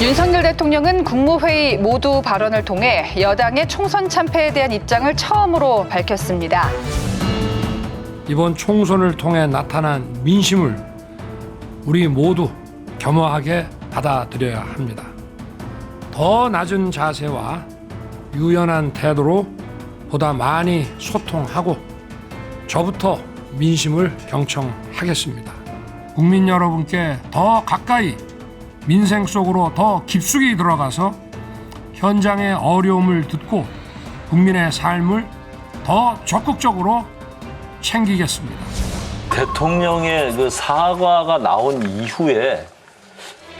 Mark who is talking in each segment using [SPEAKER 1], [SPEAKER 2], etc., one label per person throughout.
[SPEAKER 1] 윤석열 대통령은 국무회의 모두 발언을 통해 여당의 총선 참패에 대한 입장을 처음으로 밝혔습니다.
[SPEAKER 2] 이번 총선을 통해 나타난 민심을 우리 모두 겸허하게 받아들여야 합니다. 더 낮은 자세와 유연한 태도로 보다 많이 소통하고 저부터 민심을 경청하겠습니다. 국민 여러분께 더 가까이 민생 속으로 더 깊숙이 들어가서 현장의 어려움을 듣고 국민의 삶을 더 적극적으로 챙기겠습니다.
[SPEAKER 3] 대통령의 그 사과가 나온 이후에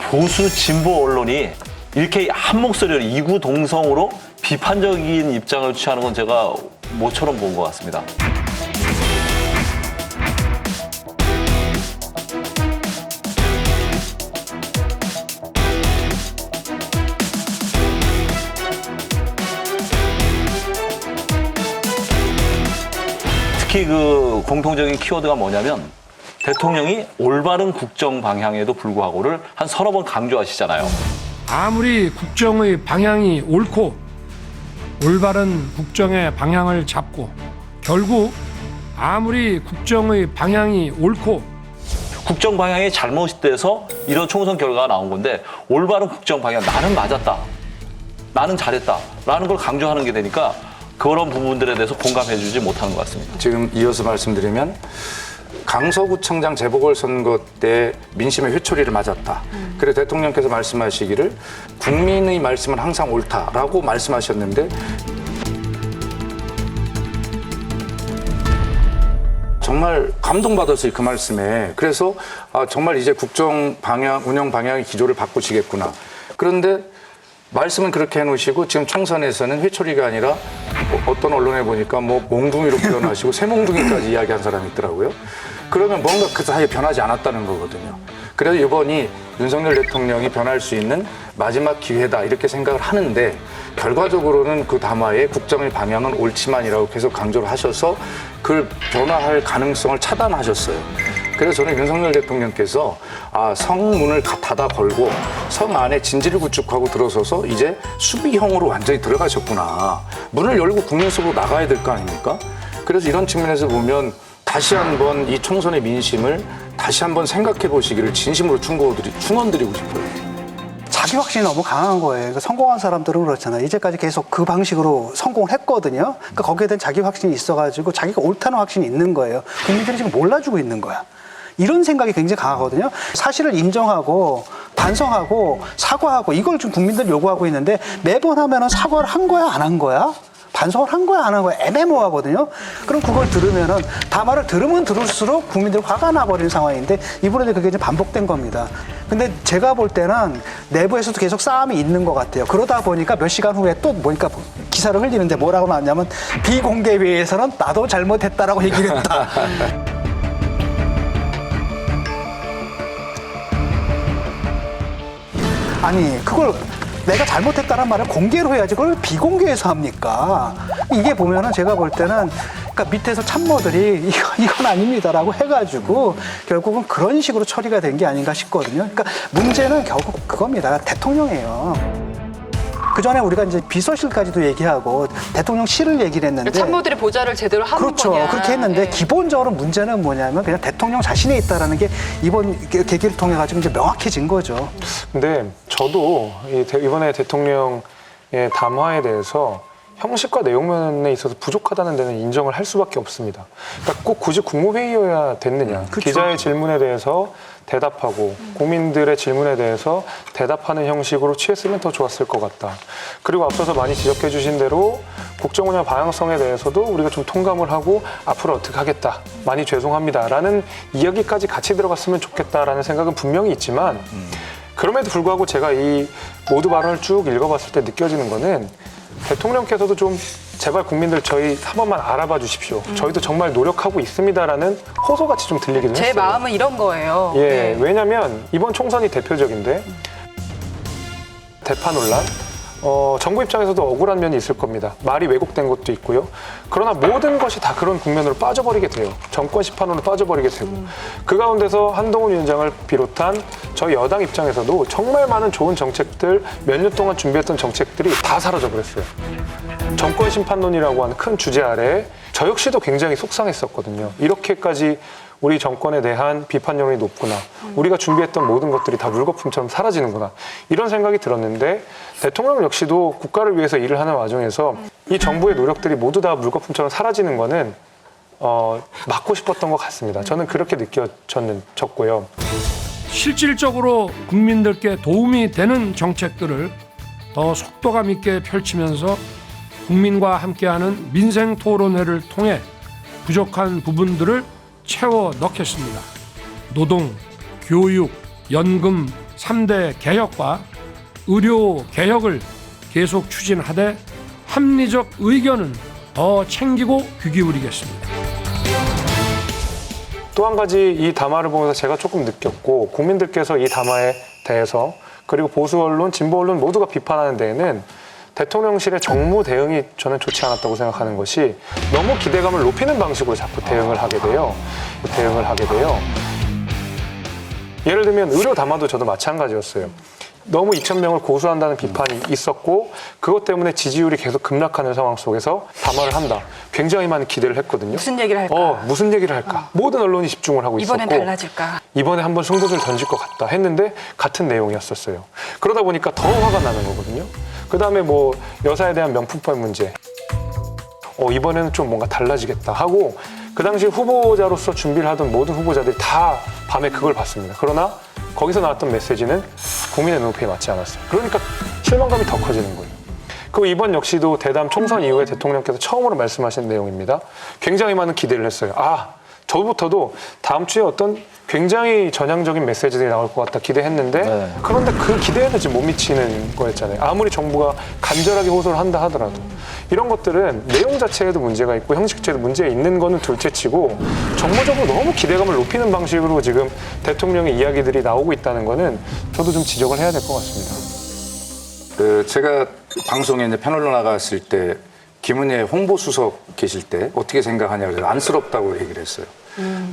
[SPEAKER 3] 보수 진보 언론이 이렇게 한 목소리로 이구동성으로 비판적인 입장을 취하는 건 제가 모처럼 본 것 같습니다. 특히 그 공통적인 키워드가 뭐냐면 대통령이 올바른 국정 방향에도 불구하고를 한 서너 번 강조하시잖아요.
[SPEAKER 2] 아무리 국정의 방향이 옳고 올바른 국정의 방향을 잡고 결국 아무리 국정의 방향이 옳고
[SPEAKER 3] 국정 방향이 잘못돼서 이런 총선 결과가 나온 건데 올바른 국정 방향, 나는 맞았다, 나는 잘했다 라는 걸 강조하는 게 되니까 그런 부분들에 대해서 공감해주지 못하는 것 같습니다.
[SPEAKER 4] 지금 이어서 말씀드리면 강서구청장 재보궐선거 때 민심의 회초리를 맞았다. 그래서 대통령께서 말씀하시기를 국민의 말씀은 항상 옳다라고 말씀하셨는데 정말 감동받았어요, 그 말씀에. 그래서 정말 이제 국정 방향, 운영 방향의 기조를 바꾸시겠구나. 그런데 말씀은 그렇게 해놓으시고 지금 총선에서는 회초리가 아니라 어떤 언론에 보니까 뭐 몽둥이로 표현하시고 새몽둥이까지 이야기한 사람이 있더라고요. 그러면 뭔가 그 사이에 변하지 않았다는 거거든요. 그래서 이번이 윤석열 대통령이 변할 수 있는 마지막 기회다 이렇게 생각을 하는데 결과적으로는 그 담화에 국정의 방향은 옳지만이라고 계속 강조를 하셔서 그걸 변화할 가능성을 차단하셨어요. 그래서 저는 윤석열 대통령께서 성문을 닫아 걸고 성 안에 진지를 구축하고 들어서서 이제 수비형으로 완전히 들어가셨구나. 문을 열고 국민 속으로 나가야 될 거 아닙니까? 그래서 이런 측면에서 보면 다시 한번 이 총선의 민심을 다시 한번 생각해 보시기를 진심으로 충원드리고 싶어요.
[SPEAKER 5] 자기 확신이 너무 강한 거예요. 그러니까 성공한 사람들은 그렇잖아요. 이제까지 계속 그 방식으로 성공을 했거든요. 그러니까 거기에 대한 자기 확신이 있어가지고 자기가 옳다는 확신이 있는 거예요. 국민들이 지금 몰라주고 있는 거야. 이런 생각이 굉장히 강하거든요. 사실을 인정하고 반성하고 사과하고 이걸 좀 국민들 요구하고 있는데 매번 하면은 사과를 한 거야 안 한 거야? 반성을 한 거야 안 한 거야? 애매모호하거든요. 그럼 그걸 들으면은 담화를 들으면 들을수록 국민들 화가 나버리는 상황인데 이번에도 그게 이제 반복된 겁니다. 근데 제가 볼 때는 내부에서도 계속 싸움이 있는 것 같아요. 그러다 보니까 몇 시간 후에 또 보니까 기사를 흘리는데 뭐라고 나왔냐면 비공개 회의에서는 나도 잘못했다라고 얘기를 했다. 아니 그걸 내가 잘못했다는 말을 공개로 해야지 그걸 비공개해서 합니까? 이게 보면은 제가 볼 때는 그러니까 밑에서 참모들이 이건 아닙니다라고 해가지고 결국은 그런 식으로 처리가 된 게 아닌가 싶거든요. 그러니까 문제는 결국 그겁니다. 대통령이에요. 그 전에 우리가 이제 비서실까지도 얘기하고 대통령실을 얘기를 했는데
[SPEAKER 1] 참모들이 보좌를 제대로 하는
[SPEAKER 5] 그렇죠.
[SPEAKER 1] 거냐.
[SPEAKER 5] 그렇게 했는데
[SPEAKER 1] 네.
[SPEAKER 5] 기본적으로 문제는 뭐냐면 그냥 대통령 자신에 있다라는 게 이번 계기를 통해 가지고 이제 명확해진 거죠.
[SPEAKER 6] 근데 저도 이번에 대통령의 담화에 대해서 형식과 내용면에 있어서 부족하다는 데는 인정을 할 수밖에 없습니다. 그러니까 꼭 굳이 국무회의여야 됐느냐.
[SPEAKER 5] 그렇죠.
[SPEAKER 6] 기자의 질문에 대해서 대답하고 국민들의 질문에 대해서 대답하는 형식으로 취했으면 더 좋았을 것 같다. 그리고 앞서서 많이 지적해 주신 대로 국정운영 방향성에 대해서도 우리가 좀 통감을 하고 앞으로 어떻게 하겠다. 많이 죄송합니다라는 이야기까지 같이 들어갔으면 좋겠다라는 생각은 분명히 있지만 그럼에도 불구하고 제가 이 모두 발언을 쭉 읽어봤을 때 느껴지는 거는 대통령께서도 좀 제발 국민들 저희 한 번만 알아봐 주십시오. 저희도 정말 노력하고 있습니다라는 호소같이 좀 들리기도 했어요.
[SPEAKER 1] 제 마음은 이런 거예요.
[SPEAKER 6] 예,
[SPEAKER 1] 네.
[SPEAKER 6] 왜냐면 이번 총선이 대표적인데 대파 논란, 정부 입장에서도 억울한 면이 있을 겁니다. 말이 왜곡된 것도 있고요. 그러나 모든 것이 다 그런 국면으로 빠져버리게 돼요. 정권 심판으로 빠져버리게 되고 그 가운데서 한동훈 위원장을 비롯한 저희 여당 입장에서도 정말 많은 좋은 정책들, 몇 년 동안 준비했던 정책들이 다 사라져 버렸어요. 정권 심판론이라고 하는 큰 주제 아래 저 역시도 굉장히 속상했었거든요. 이렇게까지 우리 정권에 대한 비판력이 높구나. 우리가 준비했던 모든 것들이 다 물거품처럼 사라지는구나. 이런 생각이 들었는데 대통령 역시도 국가를 위해서 일을 하는 와중에서 이 정부의 노력들이 모두 다 물거품처럼 사라지는 거는 막고 싶었던 것 같습니다. 저는 그렇게 느껴졌고요.
[SPEAKER 2] 실질적으로 국민들께 도움이 되는 정책들을 더 속도감 있게 펼치면서 국민과 함께하는 민생 토론회를 통해 부족한 부분들을 채워 넣겠습니다. 노동, 교육, 연금 3대 개혁과 의료 개혁을 계속 추진하되 합리적 의견은 더 챙기고 귀 기울이겠습니다.
[SPEAKER 6] 또 한 가지 이 담화를 보면서 제가 조금 느꼈고 국민들께서 이 담화에 대해서 그리고 보수 언론, 진보 언론 모두가 비판하는 데에는 대통령실의 정무 대응이 저는 좋지 않았다고 생각하는 것이 너무 기대감을 높이는 방식으로 자꾸 대응을 하게 돼요. 예를 들면 의료 담화도 저도 마찬가지였어요. 너무 2,000명을 고소한다는 비판이 있었고 그것 때문에 지지율이 계속 급락하는 상황 속에서 담화를 한다. 굉장히 많은 기대를 했거든요.
[SPEAKER 1] 무슨 얘기를 할까?
[SPEAKER 6] 무슨 얘기를 할까? 모든 언론이 집중을 하고 있었고
[SPEAKER 1] 이번엔 달라질까?
[SPEAKER 6] 이번에 한번 승부를 던질 것 같다 했는데 같은 내용이었었어요. 그러다 보니까 더 화가 나는 거거든요. 그다음에 뭐 여사에 대한 명품법 문제. 이번에는 좀 뭔가 달라지겠다 하고 그 당시 후보자로서 준비를 하던 모든 후보자들이 다 밤에 그걸 봤습니다. 그러나 거기서 나왔던 메시지는 국민의 눈높이에 맞지 않았어요. 그러니까 실망감이 더 커지는 거예요. 그리고 이번 역시도 대담 총선 이후에 대통령께서 처음으로 말씀하신 내용입니다. 굉장히 많은 기대를 했어요. 저부터도 다음 주에 어떤 굉장히 전향적인 메시지들이 나올 것 같다 기대했는데 그런데 그 기대에는 지금 못 미치는 거였잖아요. 아무리 정부가 간절하게 호소를 한다 하더라도 이런 것들은 내용 자체에도 문제가 있고 형식 자체에도 문제가 있는 거는 둘째치고 정무적으로 너무 기대감을 높이는 방식으로 지금 대통령의 이야기들이 나오고 있다는 거는 저도 좀 지적을 해야 될 것 같습니다.
[SPEAKER 4] 제가 방송에 이제 패널로 나갔을 때 김은혜 홍보수석 계실 때 어떻게 생각하냐고 그래서 안쓰럽다고 얘기를 했어요.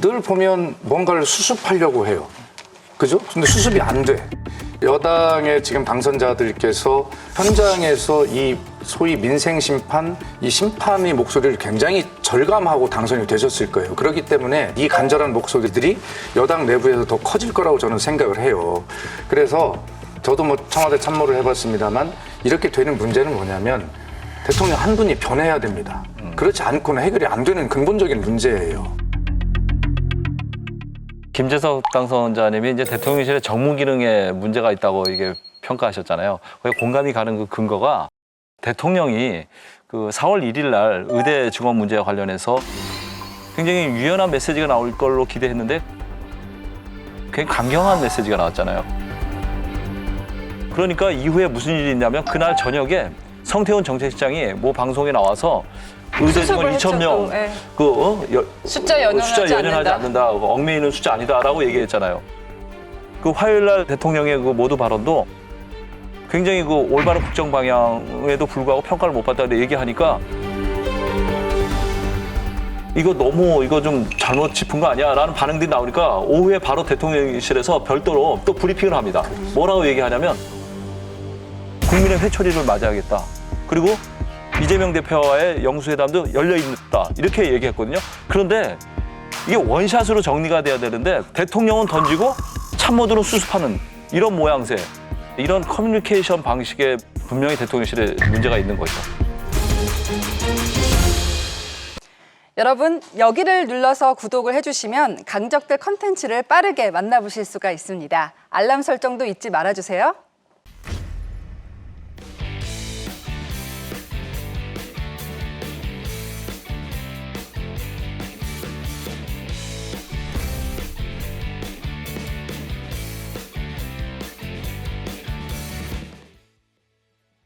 [SPEAKER 4] 늘 보면 뭔가를 수습하려고 해요. 그죠? 근데 수습이 안 돼. 여당의 지금 당선자들께서 현장에서 이 소위 민생 심판, 이 심판의 목소리를 굉장히 절감하고 당선이 되셨을 거예요. 그렇기 때문에 이 간절한 목소리들이 여당 내부에서 더 커질 거라고 저는 생각을 해요. 그래서 저도 뭐 청와대 참모를 해봤습니다만 이렇게 되는 문제는 뭐냐면 대통령 한 분이 변해야 됩니다. 그렇지 않고는 해결이 안 되는 근본적인 문제예요.
[SPEAKER 3] 김재석 당선자님이 이제 대통령실의 정무 기능에 문제가 있다고 이게 평가하셨잖아요. 거기에 공감이 가는 그 근거가 대통령이 그 4월 1일 날 의대 증원 문제와 관련해서 굉장히 유연한 메시지가 나올 걸로 기대했는데 굉장히 강경한 메시지가 나왔잖아요. 그러니까 이후에 무슨 일이 있냐면 그날 저녁에 성태훈 정책실장이 뭐 방송에 나와서 의대 증원 2,000명
[SPEAKER 1] 숫자 연연하지
[SPEAKER 3] 않는다. 얽매이는 숫자 아니다라고 얘기했잖아요. 그 화요일 날 대통령의 그 모두 발언도 굉장히 그 올바른 국정 방향에도 불구하고 평가를 못 받다고 얘기하니까 이거 좀 잘못 짚은 거 아니야? 라는 반응들이 나오니까 오후에 바로 대통령실에서 별도로 또 브리핑을 합니다. 뭐라고 얘기하냐면 국민의 회초리를 맞이하겠다. 그리고 이재명 대표와의 영수회담도 열려있다. 이렇게 얘기했거든요. 그런데 이게 원샷으로 정리가 돼야 되는데 대통령은 던지고 참모들은 수습하는 이런 모양새. 이런 커뮤니케이션 방식에 분명히 대통령실에 문제가 있는 거죠.
[SPEAKER 1] 여러분, 여기를 눌러서 구독을 해주시면 강적들 컨텐츠를 빠르게 만나보실 수가 있습니다. 알람 설정도 잊지 말아주세요.